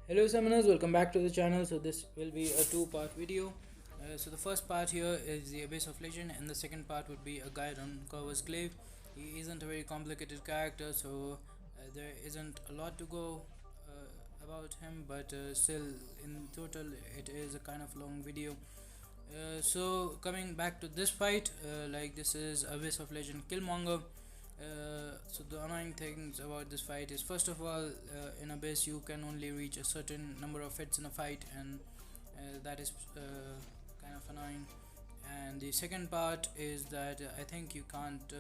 Hello summoners, welcome back to the channel. So this will be a two-part video. So the first part here is the Abyss of Legend, and the second part would be a guide on Corvus Glaive. He isn't a very complicated character, so there isn't a lot to go about him, but still in total it is a kind of long video. So coming back to this fight, like this is Abyss of Legend Kilmonger. So the annoying things about this fight is, first of all, in Abyss you can only reach a certain number of hits in a fight, and that is kind of annoying. And the second part is that I think you can't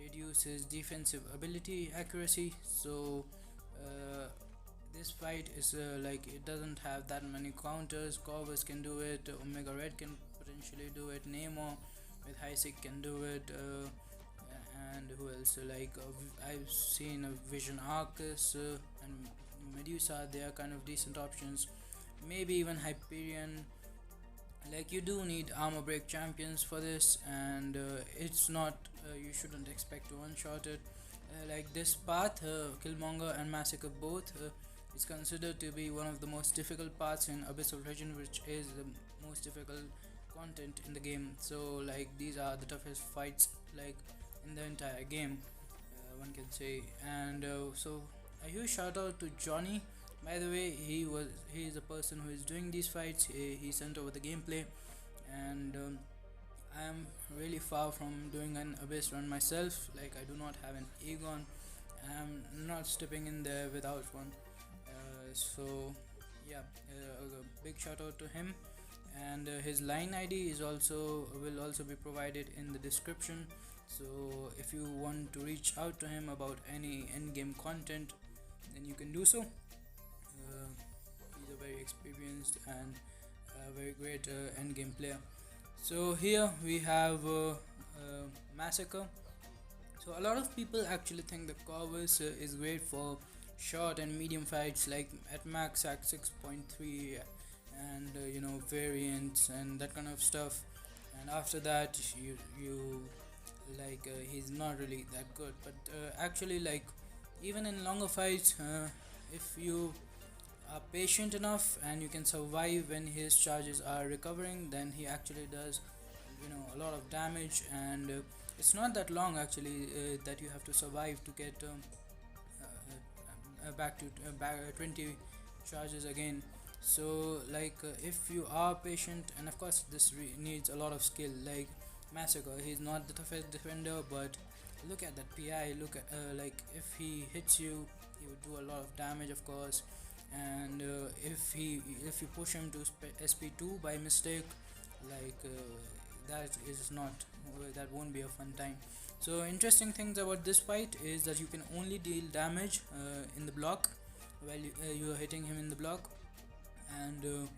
reduce his defensive ability accuracy. So uh, this fight is like it doesn't have that many counters. Corvus can do it, Omega Red can potentially do it, Nemo with Hysik can do it, and who else? I've seen a Vision Arcus and Medusa. They are kind of decent options. Maybe even Hyperion. Like, you do need armor break champions for this, and it's not you shouldn't expect to one shot it. Like this path, Killmonger and Massacre both is considered to be one of the most difficult parts in Abyss of Legend, which is the most difficult content in the game. So like these are the toughest fights like in the entire game, one can say. And so a huge shout out to Jhonny. By the way, he is a person who is doing these fights. He sent over the gameplay, and I am really far from doing an Abyss run myself. Like, I do not have an Aegon. I am not stepping in there without one. So yeah, a big shout out to him. And his line ID is also will also be provided in the description. So if you want to reach out to him about any endgame content, then you can do so. He's a very experienced and very great endgame player. So here we have Massacre. So a lot of people actually think that Corvus is great for short and medium fights, like at MCOC 6.3, and variants and that kind of stuff. And after that, you like he's not really that good. But actually, like, even in longer fights, if you are patient enough and you can survive when his charges are recovering, then he actually does a lot of damage. And it's not that long actually that you have to survive to get back to back 20 charges again. So like if you are patient, and of course this needs a lot of skill. Like Massacre, he's not the toughest defender, but look at that PI. Look at like, if he hits you, he would do a lot of damage, of course. And if you push him to SP2 by mistake, like that won't be a fun time. So interesting things about this fight is that you can only deal damage in the block while you are hitting him in the block. And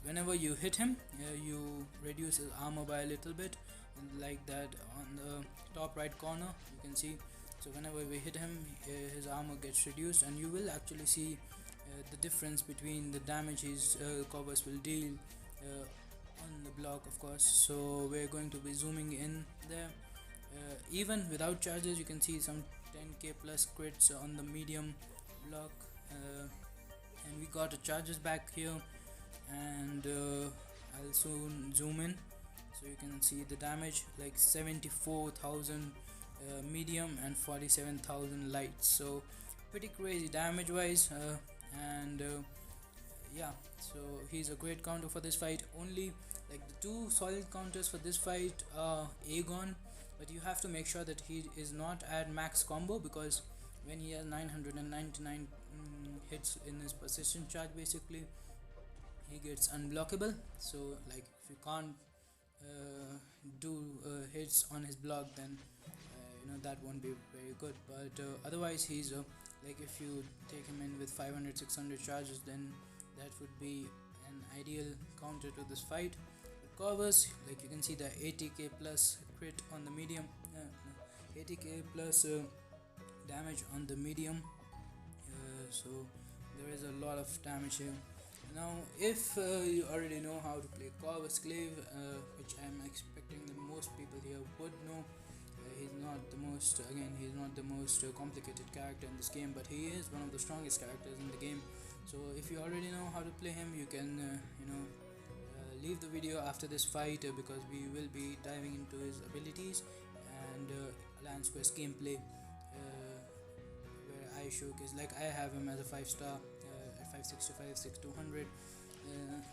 whenever you hit him, you reduce his armor by a little bit, and like that on the top right corner you can see. So whenever we hit him, his armor gets reduced, and you will actually see the difference between the damage his Corvus will deal on the block, of course. So we're going to be zooming in there. Even without charges, you can see some 10k plus crits on the medium block, and we got the charges back here. And I'll soon zoom in so you can see the damage, like 74,000 medium and 47,000 light. So pretty crazy damage wise. And yeah, so he's a great counter for this fight. Only like the two solid counters for this fight are Aegon, but you have to make sure that he is not at max combo, because when he has 999 hits in his persistent charge, basically he gets unblockable. So like, if you can't do hits on his block, then that won't be very good. But otherwise, he's like, if you take him in with 500-600 charges, then that would be an ideal counter to this fight. But Corvus, like, you can see the 80k plus crit on the medium, 80k plus damage on the medium. So there is a lot of damage here. Now if you already know how to play Corvus Glaive, which I'm expecting that most people here would know, he's not the most complicated character in this game, but he is one of the strongest characters in the game. So if if you already know how to play him, you can leave the video after this fight, because we will be diving into his abilities and Alliance Quest gameplay, where I showcase, like, I have him as a 5-star at 565, 6200.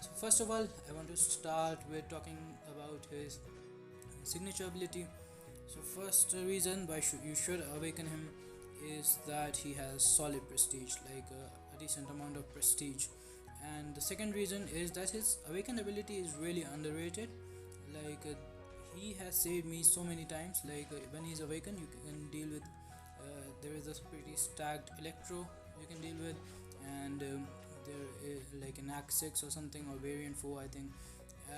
So first of all, I want to start with talking about his signature ability. So first reason why you should awaken him is that he has solid prestige, like a decent amount of prestige. And the second reason is that his awakened ability is really underrated. Like he has saved me so many times. Like when he's awakened, you can deal with there is a pretty stacked electro you can deal with, and there is like an Act 6 or something, or variant 4 I think.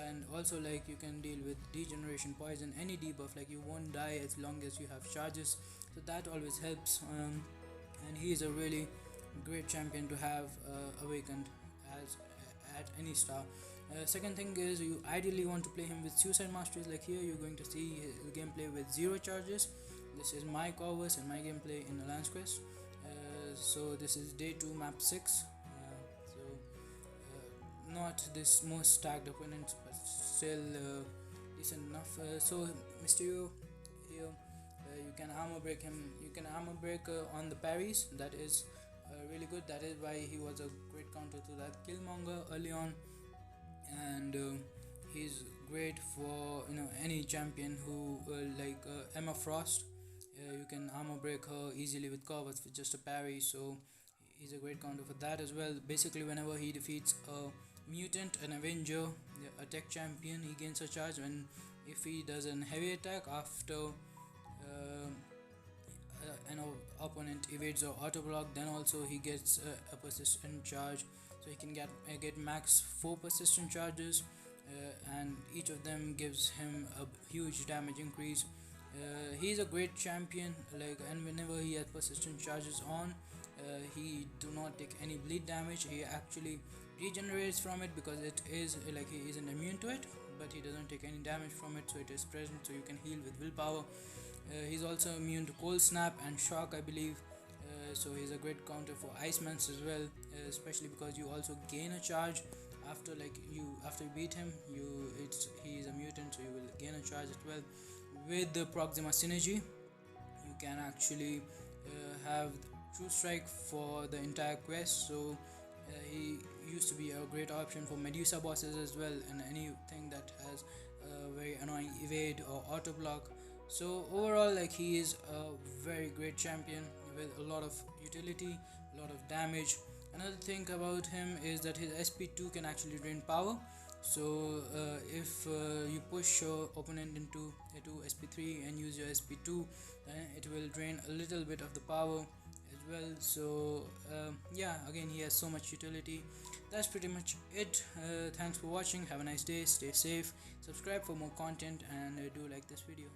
And also, like, you can deal with degeneration, poison, any debuff, like you won't die as long as you have charges, so that always helps. And he is a really great champion to have awakened as at any star. Second thing is, you ideally want to play him with suicide masteries. Like here you're going to see the gameplay with 0 charges. This is my Corvus and my gameplay in Alliance Quest. So this is day 2 map 6. Not this most stacked opponent, but still decent enough. So Mysterio here, you can armor break him. You can armor break on the parries. That is really good. That is why he was a great counter to that Kilmonger early on, and he's great for any champion who like Emma Frost. You can armor break her easily with Corvus with just a parry. So he's a great counter for that as well. Basically, whenever he defeats a mutant, an avenger, a tech champion, he gains a charge. When if he does an heavy attack after an opponent evades or auto block, then also he gets a persistent charge. So he can get max 4 persistent charges, and each of them gives him a huge damage increase. He's a great champion, like, and whenever he has persistent charges on, he do not take any bleed damage. He actually regenerates from it, because it is like he isn't immune to it, but he doesn't take any damage from it, so it is present, so you can heal with willpower. He's also immune to cold snap and shock, I believe. So he's a great counter for Icemans as well, especially because you also gain a charge after you beat him. He is a mutant, so you will gain a charge as well. With the Proxima synergy, you can actually have True Strike for the entire quest. So he used to be a great option for Medusa bosses as well, and anything that has very annoying evade or auto block. So overall, like, he is a very great champion with a lot of utility, a lot of damage. Another thing about him is that his SP2 can actually drain power. So if you push your opponent into SP3 and use your SP2, then it will drain a little bit of the power as well. So yeah, again, he has so much utility. That's pretty much it. Thanks for watching. Have a nice day. Stay safe. Subscribe for more content, and do like this video.